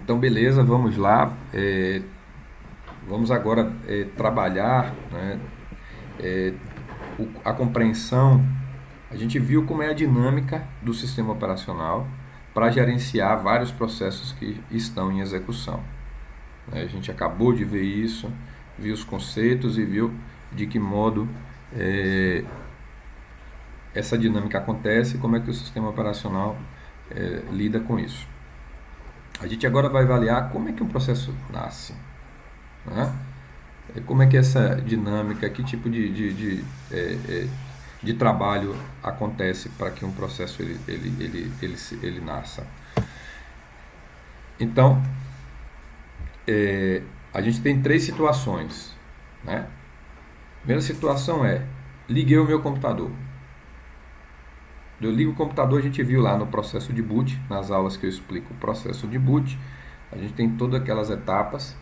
Então, beleza, vamos lá. Vamos agora trabalhar, né, a compreensão. A gente viu como é a dinâmica do sistema operacional para gerenciar vários processos que estão em execução. A gente acabou de ver isso, viu os conceitos e viu de que modo essa dinâmica acontece e como é que o sistema operacional lida com isso. A gente agora vai avaliar como é que um processo nasce, né? Como é que essa dinâmica, que tipo de trabalho acontece para que um processo ele nasça. Então, a gente tem três situações, né? A primeira situação é: liguei o meu computador. Eu ligo o computador, a gente viu lá no processo de boot, nas aulas que eu explico o processo de boot, a gente tem todas aquelas etapas,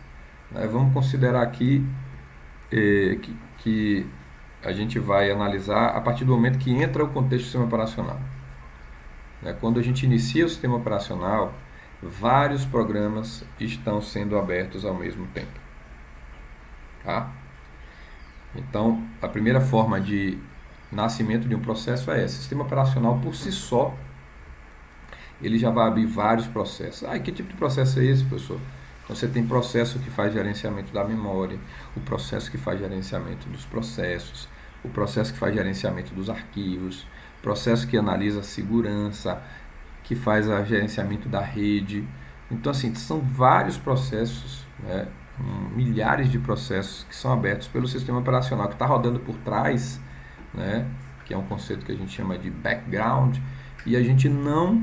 né? Vamos considerar aqui que a gente vai analisar a partir do momento que entra o contexto do sistema operacional. Quando a gente inicia o sistema operacional, vários programas estão sendo abertos ao mesmo tempo. Tá? Então, a primeira forma de nascimento de um processo é esse. O sistema operacional, por si só, ele já vai abrir vários processos. Que tipo de processo é esse, professor? Então, você tem processo que faz gerenciamento da memória, o processo que faz gerenciamento dos processos, o processo que faz gerenciamento dos arquivos, o processo que analisa a segurança, que faz o gerenciamento da rede. Então, assim, são vários processos, né? Milhares de processos que são abertos pelo sistema operacional que está rodando por trás, né? Que é um conceito que a gente chama de background, e a gente não,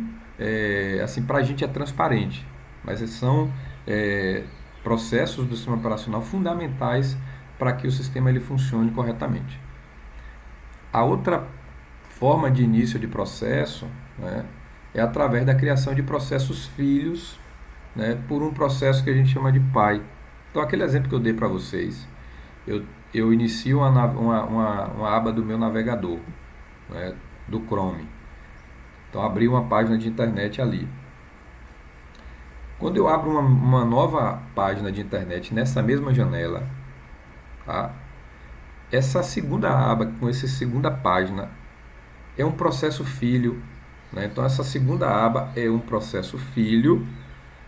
assim, para a gente é transparente, mas são processos do sistema operacional fundamentais para que o sistema ele funcione corretamente. A outra forma de início de processo, né, é através da criação de processos filhos, né, por um processo que a gente chama de pai. Então, aquele exemplo que eu dei para vocês, eu inicio uma aba do meu navegador, né, do Chrome. Então, abri uma página de internet ali. Quando eu abro uma nova página de internet nessa mesma janela, tá? Essa segunda aba, com essa segunda página, é um processo filho, né? Então, essa segunda aba é um processo filho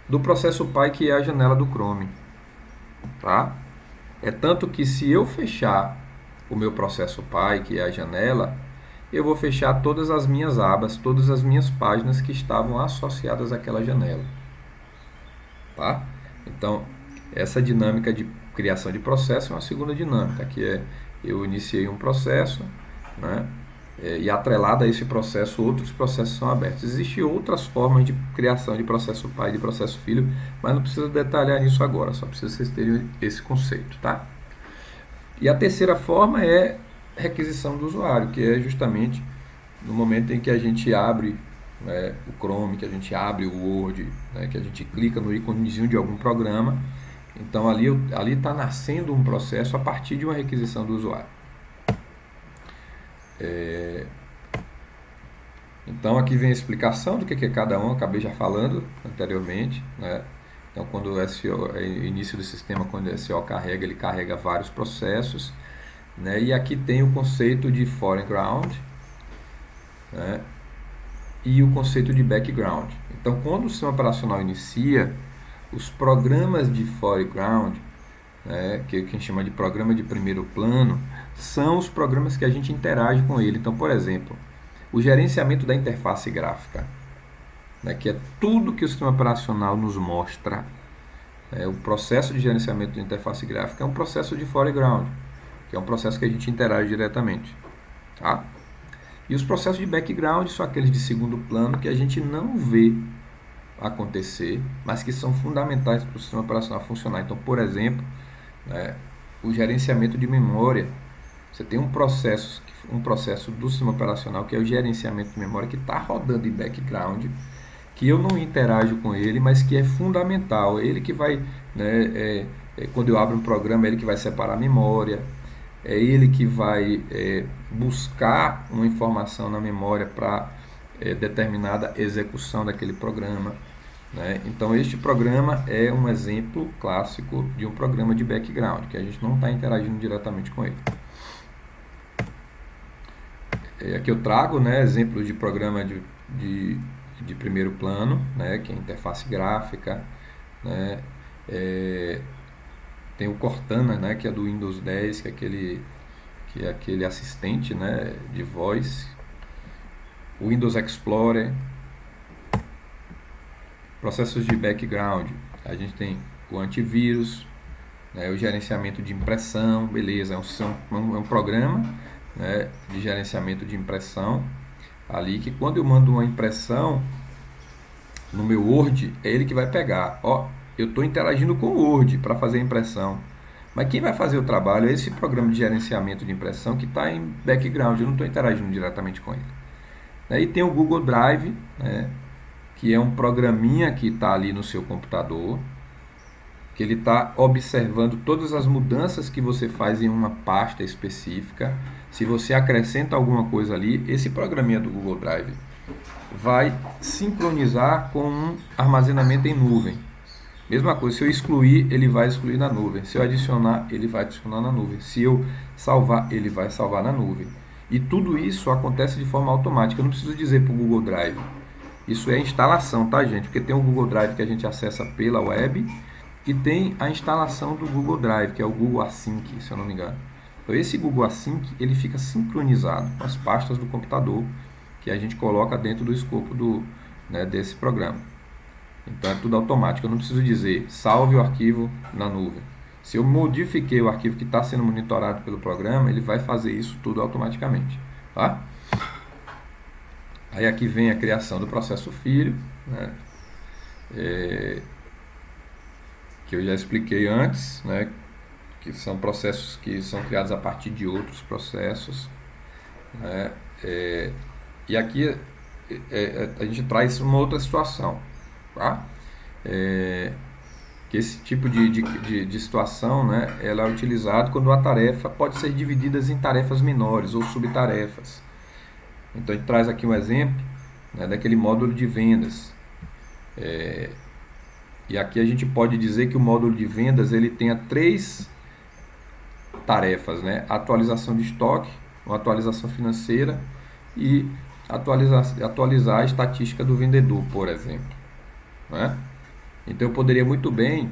do processo pai, que é a janela do Chrome. Tá? É tanto que, se eu fechar o meu processo pai, que é a janela, eu vou fechar todas as minhas abas, todas as minhas páginas que estavam associadas àquela janela. Tá? Então, essa dinâmica de criação de processo é uma segunda dinâmica, que é: eu iniciei um processo, né? E atrelado a esse processo, outros processos são abertos. Existem outras formas de criação de processo pai e de processo filho, mas não precisa detalhar nisso agora, só precisa vocês terem esse conceito, tá? E a terceira forma é requisição do usuário, que é justamente no momento em que a gente abre, né, o Chrome, que a gente abre o Word, né, que a gente clica no íconezinho de algum programa. Então, ali está nascendo um processo a partir de uma requisição do usuário. Então, aqui vem a explicação do que é cada um, acabei já falando anteriormente, né? Então, quando o SO é o início do sistema, quando o SO carrega, ele carrega vários processos, né? E aqui tem o conceito de foreground, né? E o conceito de background. Então, quando o sistema operacional inicia, os programas de foreground, né, que a gente chama de programa de primeiro plano, são os programas que a gente interage com ele. Então, por exemplo, o gerenciamento da interface gráfica, né, que é tudo que o sistema operacional nos mostra. O processo de gerenciamento da interface gráfica é um processo de foreground, que é um processo que a gente interage diretamente. Tá? E os processos de background são aqueles de segundo plano que a gente não vê acontecer, mas que são fundamentais para o sistema operacional funcionar. Então, por exemplo, o gerenciamento de memória. Você tem um processo do sistema operacional, que é o gerenciamento de memória, que está rodando em background, que eu não interajo com ele, mas que é fundamental. Ele que vai, né, quando eu abro um programa, é ele que vai separar a memória, é ele que vai buscar uma informação na memória para determinada execução daquele programa. né? Então, este programa é um exemplo clássico de um programa de background, que a gente não está interagindo diretamente com ele. Aqui eu trago, né, exemplos de programa de primeiro plano, né, que é a interface gráfica, né, tem o Cortana, né, que é do Windows 10, que é aquele assistente, né, de voz, o Windows Explorer, processos de background, a gente tem o antivírus, né, o gerenciamento de impressão, beleza, é um programa, né, de gerenciamento de impressão, ali que quando eu mando uma impressão no meu Word, é ele que vai pegar. Ó, eu estou interagindo com o Word para fazer a impressão, mas quem vai fazer o trabalho é esse programa de gerenciamento de impressão que está em background, eu não estou interagindo diretamente com ele. Aí tem o Google Drive, né, que é um programinha que está ali no seu computador, que ele está observando todas as mudanças que você faz em uma pasta específica. Se você acrescenta alguma coisa ali, esse programinha do Google Drive vai sincronizar com um armazenamento em nuvem. Mesma coisa, se eu excluir, ele vai excluir na nuvem. Se eu adicionar, ele vai adicionar na nuvem. Se eu salvar, ele vai salvar na nuvem. E tudo isso acontece de forma automática. Eu não preciso dizer para o Google Drive. Isso é instalação, tá, gente? Porque tem o Google Drive que a gente acessa pela web e tem a instalação do Google Drive, que é o Google Async, se eu não me engano. Então, esse Google Async, ele fica sincronizado com as pastas do computador que a gente coloca dentro do escopo desse programa. Então, é tudo automático. Eu não preciso dizer salve o arquivo na nuvem. Se eu modifiquei o arquivo que está sendo monitorado pelo programa, ele vai fazer isso tudo automaticamente, tá? Aí aqui vem a criação do processo filho, né? Que eu já expliquei antes, né? Que são processos que são criados a partir de outros processos, né? E aqui a gente traz uma outra situação, tá? Que esse tipo de situação, né, ela é utilizada quando a tarefa pode ser dividida em tarefas menores ou subtarefas. Então a gente traz aqui um exemplo, né, daquele módulo de vendas. E aqui a gente pode dizer que o módulo de vendas ele tenha 3 tarefas, né? Atualização de estoque, uma atualização financeira e atualizar a estatística do vendedor, por exemplo, né? Então eu poderia muito bem,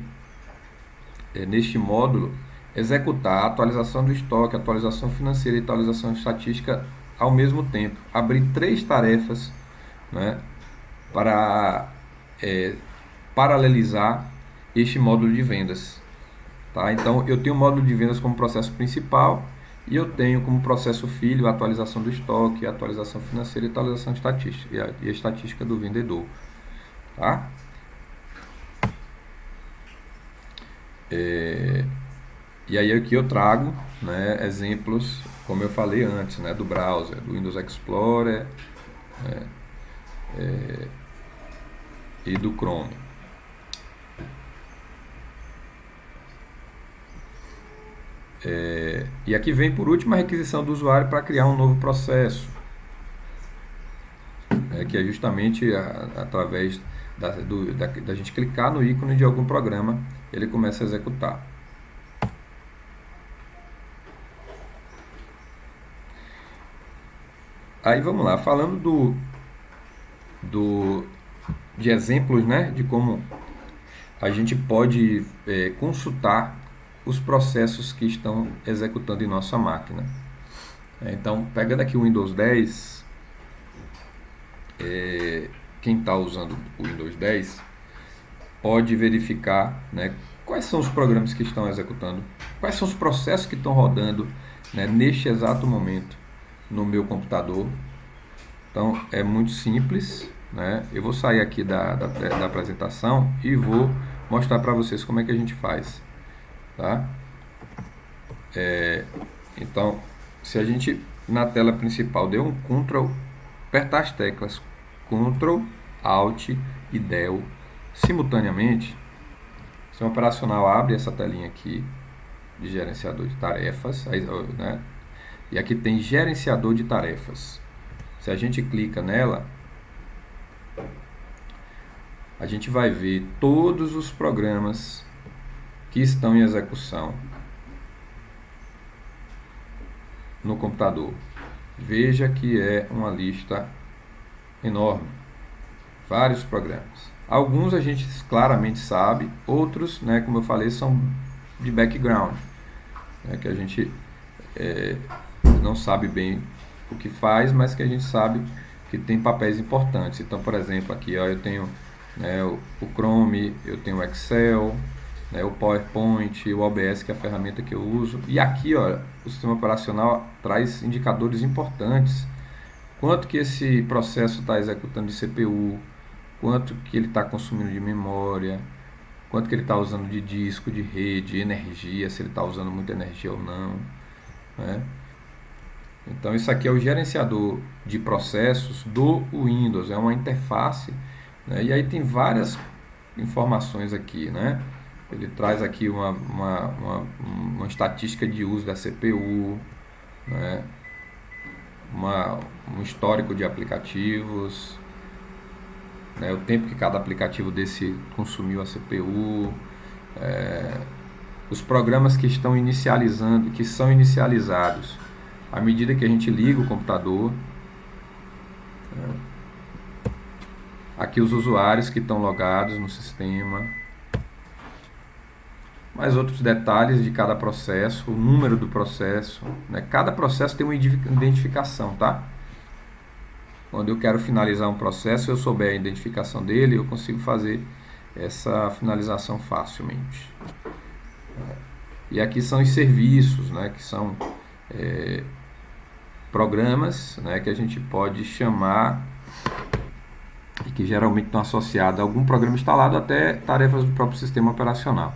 neste módulo, executar a atualização do estoque, atualização financeira e atualização estatística ao mesmo tempo. Abrir 3 tarefas, né, para paralelizar este módulo de vendas. Tá? Então eu tenho o módulo de vendas como processo principal e eu tenho como processo filho a atualização do estoque, a atualização financeira e a atualização estatística, e a estatística do vendedor. Tá? E aí aqui eu trago, né, exemplos, como eu falei antes, né, do browser, do Windows Explorer, e do Chrome. E aqui vem por último a requisição do usuário para criar um novo processo, que é justamente através da gente clicar no ícone de algum programa, ele começa a executar. Aí vamos lá, falando de exemplos, né, de como a gente pode consultar os processos que estão executando em nossa máquina. Então, pegando aqui o Windows 10, quem está usando o Windows 10 pode verificar, né, quais são os programas que estão executando, quais são os processos que estão rodando, né, neste exato momento no meu computador. Então, é muito simples, né? Eu vou sair aqui da apresentação e vou mostrar para vocês como é que a gente faz. Tá? Então, se a gente na tela principal der um Ctrl, apertar as teclas Ctrl, Alt e Del simultaneamente, o sistema operacional abre essa telinha aqui de gerenciador de tarefas, né? E aqui tem gerenciador de tarefas. Se a gente clica nela, a gente vai ver todos os programas que estão em execução no computador. Veja que é uma lista enorme, vários programas. Alguns a gente claramente sabe, outros, né, como eu falei, são de background, né, que a gente não sabe bem o que faz, mas que a gente sabe que tem papéis importantes. Então, por exemplo, aqui ó, eu tenho, né, o Chrome, eu tenho o Excel, né, o PowerPoint, o OBS, que é a ferramenta que eu uso. E aqui ó, o sistema operacional traz indicadores importantes. Quanto que esse processo está executando de CPU, quanto que ele está consumindo de memória, quanto que ele está usando de disco, de rede, energia, se ele está usando muita energia ou não, né? Então isso aqui é o gerenciador de processos do Windows, é uma interface, né? E aí tem várias informações aqui, né? Ele traz aqui uma estatística de uso da CPU, né? Um histórico de aplicativos, né? O tempo que cada aplicativo desse consumiu a CPU, os programas que estão inicializando, que são inicializados à medida que a gente liga o computador. Aqui os usuários que estão logados no sistema. Mais outros detalhes de cada processo, o número do processo, né? Cada processo tem uma identificação, tá? Quando eu quero finalizar um processo, se eu souber a identificação dele, eu consigo fazer essa finalização facilmente. E aqui são os serviços, né? Que são programas, né, que a gente pode chamar e que geralmente estão associados a algum programa instalado até tarefas do próprio sistema operacional,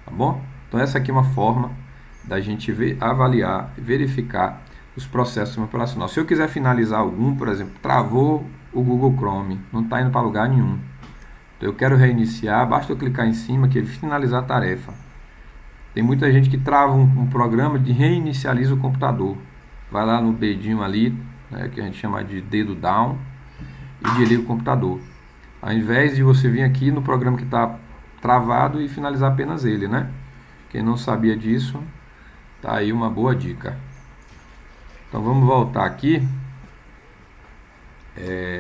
tá bom? Então essa aqui é uma forma da gente avaliar e verificar os processos do sistema operacional. Se eu quiser finalizar algum, por exemplo, travou o Google Chrome, não está indo para lugar nenhum, então eu quero reiniciar, basta eu clicar em cima que ele finalizar a tarefa. Tem muita gente que trava um programa de reinicializa o computador. Vai lá no dedinho ali, né, que a gente chama de dedo down, e desliga o computador. Ao invés de você vir aqui no programa que está travado e finalizar apenas ele, né? Quem não sabia disso, tá aí uma boa dica. Então vamos voltar aqui.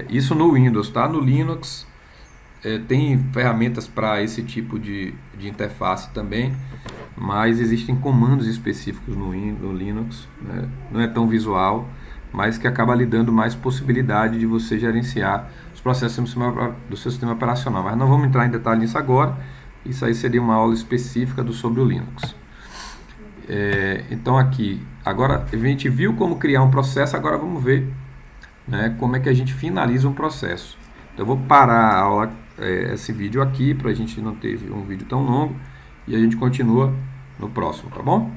Isso no Windows, tá? No Linux tem ferramentas para esse tipo de interface também, mas existem comandos específicos no Linux, né? Não é tão visual, mas que acaba lhe dando mais possibilidade de você gerenciar os processos do seu sistema operacional. Mas não vamos entrar em detalhe nisso agora, isso aí seria uma aula específica sobre o Linux. Então aqui, agora a gente viu como criar um processo, agora vamos ver, né, como é que a gente finaliza um processo. Então eu vou parar a aula, esse vídeo aqui, para a gente não ter um vídeo tão longo, e a gente continua no próximo, tá bom?